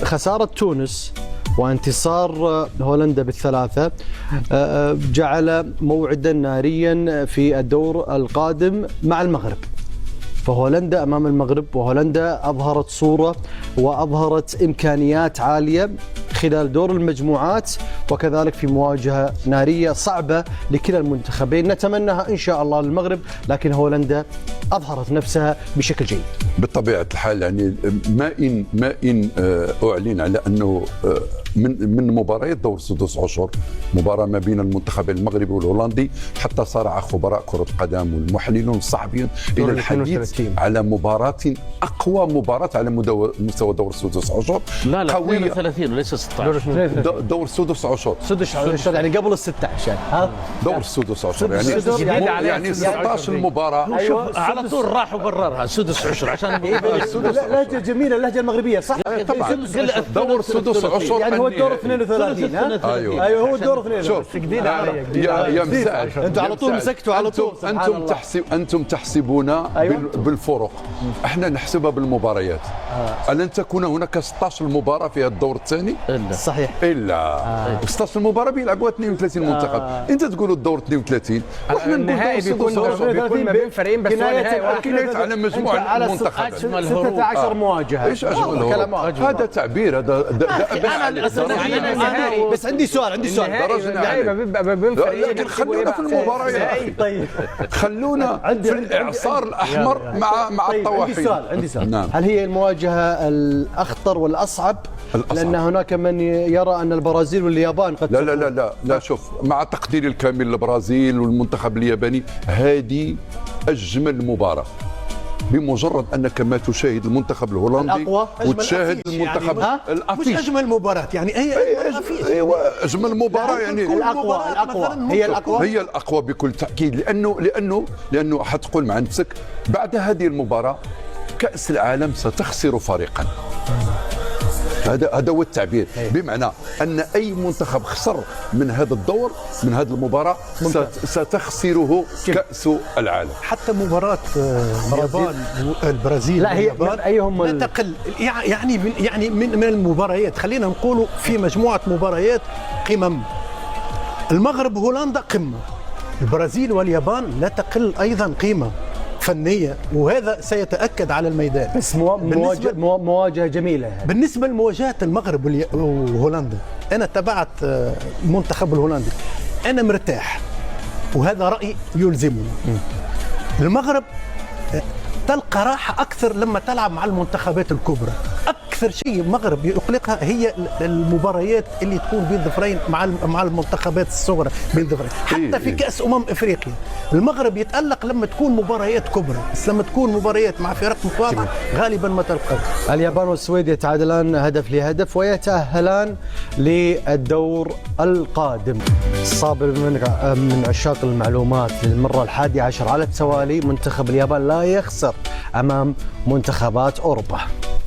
خسارة تونس وانتصار هولندا بالثلاثة جعل موعدا ناريا في الدور القادم مع المغرب. فهولندا أمام المغرب، وهولندا أظهرت صورة وأظهرت إمكانيات عالية خلال دور المجموعات، وكذلك في مواجهة نارية صعبة لكلا المنتخبين نتمناها إن شاء الله للمغرب، لكن هولندا أظهرت نفسها بشكل جيد. بطبيعة الحال يعني ما إن أعلن على أنه من مباريات دور 16 مباراة ما بين المنتخب المغربي والهولندي، حتى صارع خبراء كرة القدم والمحللون الصحفيون إلى الحديث على مباراة أقوى مباراة على مستوى دور 16. لا قوية 32 وليس 16. دور 16 يعني قبل ال 16 يعني دور 16 يعني 16 المباراة. أيوة على طول راحوا بررها 16 عشان لهجة جميلة، اللهجة المغربية صح؟ طبعا دور 16 يعني هو الدور 32. ايوه هو الدور 32. يا مساعد انتم على طول مسكتوا على طول. انتم تحسبون بالفرق، احنا نحسبها بالمباريات. الن تكون هناك 16 مباراة في الدور الثاني؟ صحيح. الا 16 مباراة بيلعبوها 32 منتخب. انت تقولوا الدور 32 واحنا النهائي بيكون ما بين فريقين بس، كناية على مجموعة المنتخبات 16 مواجهة. ايش اجمل هذا تعبير، هذا بس عندي سؤال لكن خلونا في المباراة يا أخي. طيب خلونا في الإعصار الأحمر مع الطواحين. عندي سؤال. نعم. هل هي المواجهة الأخطر والأصعب؟ لأن هناك من يرى أن البرازيل واليابان قد لا شوف، مع تقديري الكامل للبرازيل والمنتخب الياباني، هذه أجمل مباراة. بمجرد انك ما تشاهد المنتخب الهولندي وتشاهد المنتخب يعني الافيش، مش اجمل مباراه يعني هي ايوه اجمل مباراه يعني الاقوى هي الاقوى بكل تاكيد. لانه حتقول مع نفسك بعد هذه المباراه كاس العالم ستخسر فريقا. هذا هو التعبير، بمعنى أن أي منتخب خسر من هذا الدور من هذه المباراة ستخسره كأس العالم. حتى مباراة البرازيل لا هي من أيهم لا تقل يعني من المباريات، خلينا نقولوا في مجموعة مباريات قمم. المغرب هولندا قمة، البرازيل واليابان لا تقل أيضا قيمة فنية، وهذا سيتأكد على الميدان. بس مواجهة جميلة يعني. بالنسبة لمواجهة المغرب وهولندا، أنا تابعت المنتخب الهولندي، أنا مرتاح وهذا رأي يلزمني. المغرب تلقى راحة أكثر لما تلعب مع المنتخبات الكبرى. أكثر شيء المغرب يقلقها هي المباريات اللي تكون بين ظفرين مع المنتخبات الصغرى بين ظفرين. حتى في كأس أفريقيا المغرب يتألق لما تكون مباريات كبرى، بس لما تكون مباريات مع فرق متواضعة غالبا ما تلقى. اليابان والسويد يتعادلان هدف لهدف ويتأهلان للدور القادم. صابر من عشاق المعلومات للمرة 11 على التوالي منتخب اليابان لا يخسر أمام منتخبات أوروبا.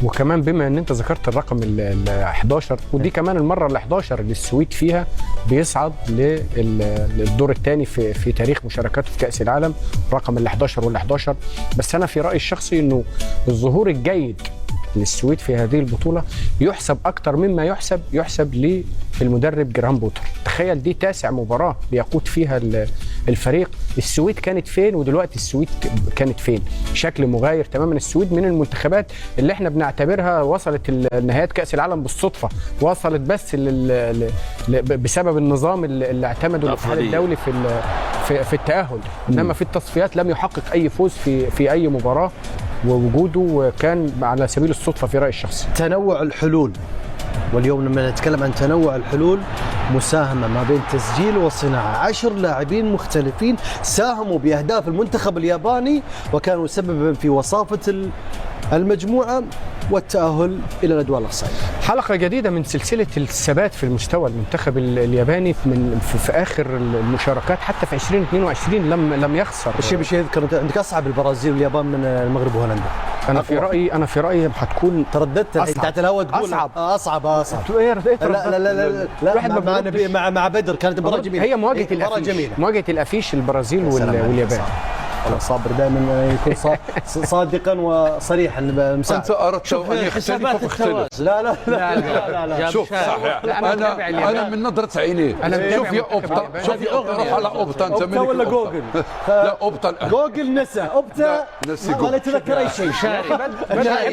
وكمان بما ان انت ذكرت الرقم ال 11، ودي كمان المره ال 11 اللي السويد فيها بيصعد للدور الثاني في تاريخ مشاركاته في كاس العالم، رقم ال 11 وال 11. بس انا في رايي الشخصي انه الظهور الجيد للسويد في هذه البطوله يحسب اكثر مما يحسب للمدرب جرهام بوتر. تخيل دي 9 مباراه بيقود فيها الفريق. السويد كانت فين ودلوقتي السويد كانت فين؟ شكل مغاير تماما. السويد من المنتخبات اللي احنا بنعتبرها وصلت نهايات كاس العالم بالصدفه، وصلت بس بسبب النظام اللي اعتمده الاتحاد الدولي في التاهل، انما في التصفيات لم يحقق اي فوز في اي مباراه، ووجوده كان على سبيل الصدفه في رايي الشخصي. تنوع الحلول، واليوم لما نتكلم عن تنوع الحلول، مساهمة ما بين تسجيل وصناعة. 10 لاعبين مختلفين ساهموا بأهداف المنتخب الياباني وكانوا سببا في وصافة المجموعة والتأهل إلى الأدوار الإقصائية. حلقة جديدة من سلسلة الثبات في المستوى المنتخب الياباني في آخر المشاركات، حتى في 2022 لم يخسر. الشيء يذكر عندك أصعب البرازيل واليابان من المغرب وهولندا. أنا في رأيي هتكون ترددت تحت الهواء تقول أصعب. لا مع بدر كانت مباراة جميلة. هي مواجهة الأفيش البرازيل واليابان. صابر دائما يكون صادقا وصريحا مساعد. انت اردت شوف ان يختلف حسابات فاختلف. التوازن. لا. شوف صحيح، انا من نظره عينيه. شوف يا اوبتا، شوف يا اوبتا، روح على اوبتا انت أوبتا ولا أوبتا. جوجل؟ لا اوبتا جوجل نسى اوبتا لا، نسي ولا جوجل. يتذكر اي شيء.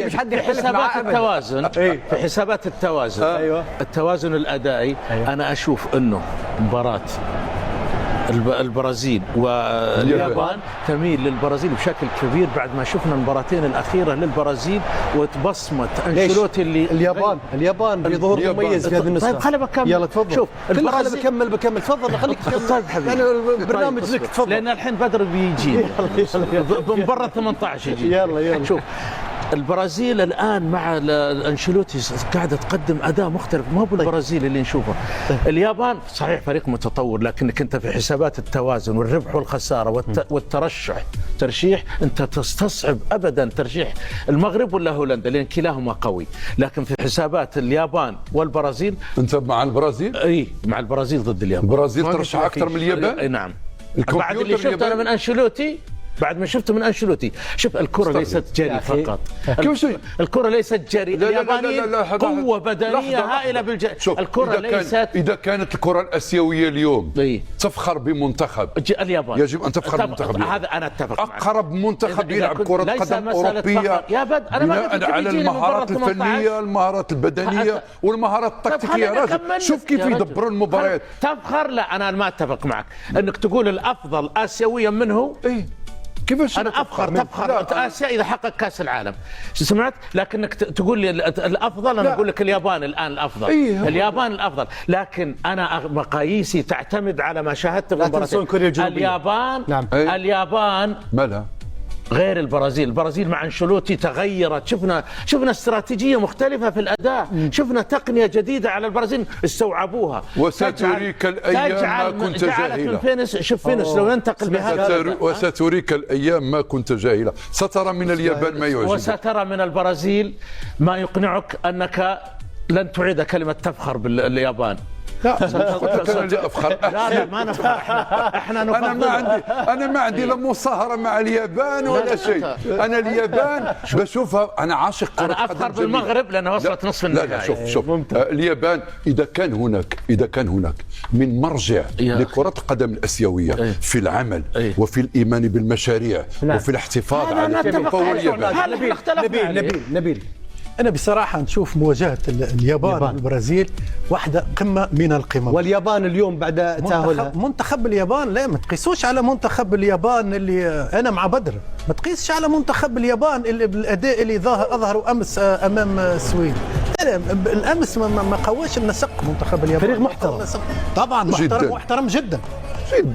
مش حد في يختلف معاه حسابات ابدا. التوازن في حسابات التوازن أيوة. التوازن الادائي. انا اشوف انه مباراه البرازيل واليابان تميل للبرازيل بشكل كبير بعد ما شفنا المباراتين الاخيره للبرازيل وتبصمت انشيلوتي اللي اليابان بظهور اليابان. مميز في هذه النسخه. طيب خليني بكمل. يلا تفضل. شوف البرازيل بكمل تفضل خليك تكمل. طيب حبيبي. يعني البرنامج طيب لك تفضل. لان الحين بدر بيجي من برا 18 يجي. يلا. شوف البرازيل الان مع انشيلوتي قاعده تقدم اداء مختلف، ما هو بالبرازيل اللي نشوفه. اليابان صحيح فريق متطور، لكنك انت في حسابات التوازن والربح والخساره ترشيح انت تستصعب ابدا ترشيح المغرب ولا هولندا لان كلاهما قوي. لكن في حسابات اليابان والبرازيل انت مع البرازيل؟ اي مع البرازيل ضد اليابان. البرازيل ترشح اكثر من اليابان؟ اي نعم. الكمبيوتر بعد اللي شفته انا الياباني؟ من انشيلوتي، بعد ما شفته من انشيلوتي، شوف الكره ليست جري فقط. الكره ليست جري. اليابانيين قوه بدنيه هائله الكره ليست. اذا كانت الكره الاسيويه اليوم إيه؟ تفخر بمنتخب اليابان، يجب ان تفخر بمنتخب هذا انا اتفق معك. اقرب منتخب يلعب كره قدم اوروبيه يا بد انا ما بناء على المهارات الفنيه، المهارات البدنيه والمهارات التكتيكيه. يا راجل شوف كيف يدبروا المباريات. تفخر؟ لا انا ما اتفق معك انك تقول الافضل اسيويا منه. ايه كيفاش انا تفخر اسيا اذا حقق كاس العالم، سمعت؟ لكنك تقول لي الافضل، انا اقول لك اليابان الان الافضل. اليابان الافضل، لكن انا مقاييسي تعتمد على ما شاهدته في المباراتين. اليابان نعم. اليابان مالها غير البرازيل. البرازيل مع انشيلوتي تغيرت، شفنا استراتيجيه مختلفه في الاداء، شفنا تقنيه جديده على البرازيل استوعبوها. وستريك الايام ما كنت جاهلا. شوف فينس لو ينتقل بهذا وستريك الايام ما كنت جاهلا. سترى من اليابان ما يعجبك وسترى من البرازيل ما يقنعك انك لن تعيد كلمه تفخر باليابان. لا انا لا افخر. لا ما نفخر. احنا انا ما عندي لا مصاهره مع اليابان ولا شيء. انا اليابان بشوفها، انا عاشق كره انا افخر بالمغرب لانها وصلت نصف النهائي. لا شوف اليابان اذا كان هناك من مرجع لكره القدم الاسيويه في العمل وفي الايمان بالمشاريع وفي الاحتفاظ على فهو اليابان. نبيل أنا بصراحة نشوف مواجهة اليابان والبرازيل واحدة قمة من القمم. واليابان اليوم بعد تأهلها منتخب اليابان لا ما تقيسوش على منتخب اليابان اللي أنا مع بدر، ما تقيسش على منتخب اليابان اللي بالأداء اللي أظهروا أمس أمام السويد. الأمس ما قواش النسق منتخب اليابان. فريق محترم طبعا، محترم جدا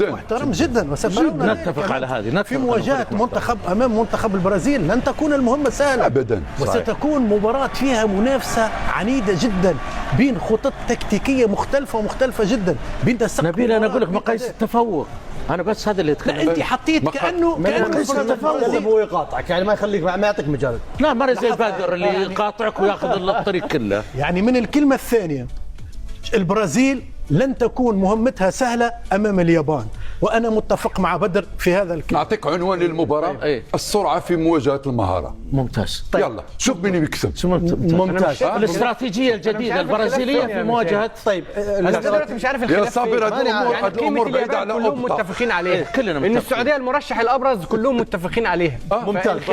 محترم جدا. نتفق على هذه. في مواجهة منتخب أمام منتخب البرازيل لن تكون المهمة سهلة أبدا، وستكون مباراة فيها منافسة عنيدة جدا بين خطط تكتيكية مختلفة جدا بين نبيل أنا أقول لك مقاييس التفوق، أنا بس هذا اللي لا أنت حطيت كأنه هو يقاطعك، يعني ما يخليك ما يعطيك مجال. لا ما زي بدر اللي يقاطعك وياخذ الطريق كله. يعني من الكلمة الثانية البرازيل لن تكون مهمتها سهلة أمام اليابان، وأنا متفق مع بدر في هذا الكلام. نعطيك عنوان للمباراة: السرعة في مواجهة المهارة. ممتاز. طيب. يلا شوف مين بيكسب. ممتاز. الاستراتيجية الجديدة البرازيلية في مواجهة. طيب انا دلوقتي مش عارف الخلاف. يا صابر هذه الأمور بعيدة على كلهم متفقين عليها. كلنا ان السعودية المرشح الأبرز كلهم متفقين عليها. ممتاز.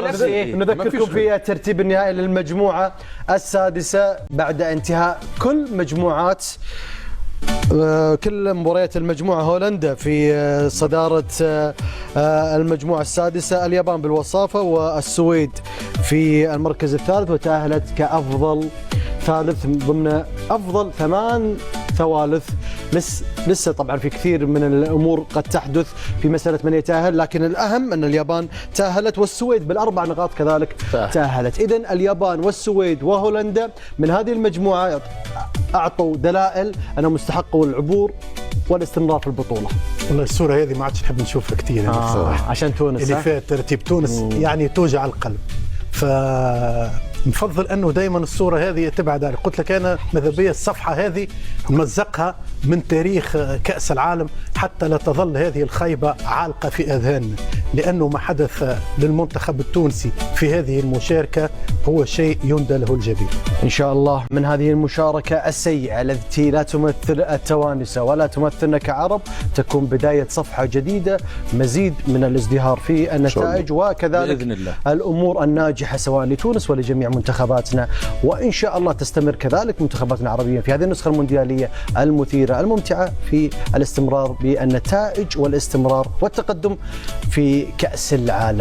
نذكركم في ترتيب النهائي للمجموعة السادسة بعد انتهاء كل مباريات المجموعة. هولندا في صدارة المجموعة السادسة، اليابان بالوصافة، والسويد في المركز الثالث، وتأهلت كأفضل ثالث ضمن أفضل 8 ثوالث. لسه طبعا في كثير من الأمور قد تحدث في مسألة من يتأهل، لكن الأهم أن اليابان تأهلت والسويد بالأربع نقاط كذلك تأهلت. إذن اليابان والسويد وهولندا من هذه المجموعة أعطوا دلائل أنهم مستحقوا العبور والاستمرار في البطولة. والله الصورة هذه ما عادش نحب نشوفها كثير يعني عشان تونس اللي فيها ترتيب تونس يعني توجع القلب. نفضل انه دائما الصوره هذه تبعد علي. قلت لك انا ماذا بيا الصفحه هذه نمزقها من تاريخ كاس العالم حتى لا تظل هذه الخيبه عالقه في اذهاننا، لانه ما حدث للمنتخب التونسي في هذه المشاركه هو شيء يندى له الجبين. إن شاء الله من هذه المشاركة السيئة التي لا تمثل التوانسة ولا تمثلنا كعرب تكون بداية صفحة جديدة، مزيد من الازدهار في النتائج وكذلك بإذن الله. الأمور الناجحة سواء لتونس ولجميع منتخباتنا، وإن شاء الله تستمر كذلك منتخباتنا العربية في هذه النسخة المونديالية المثيرة الممتعة في الاستمرار بالنتائج والاستمرار والتقدم في كأس العالم.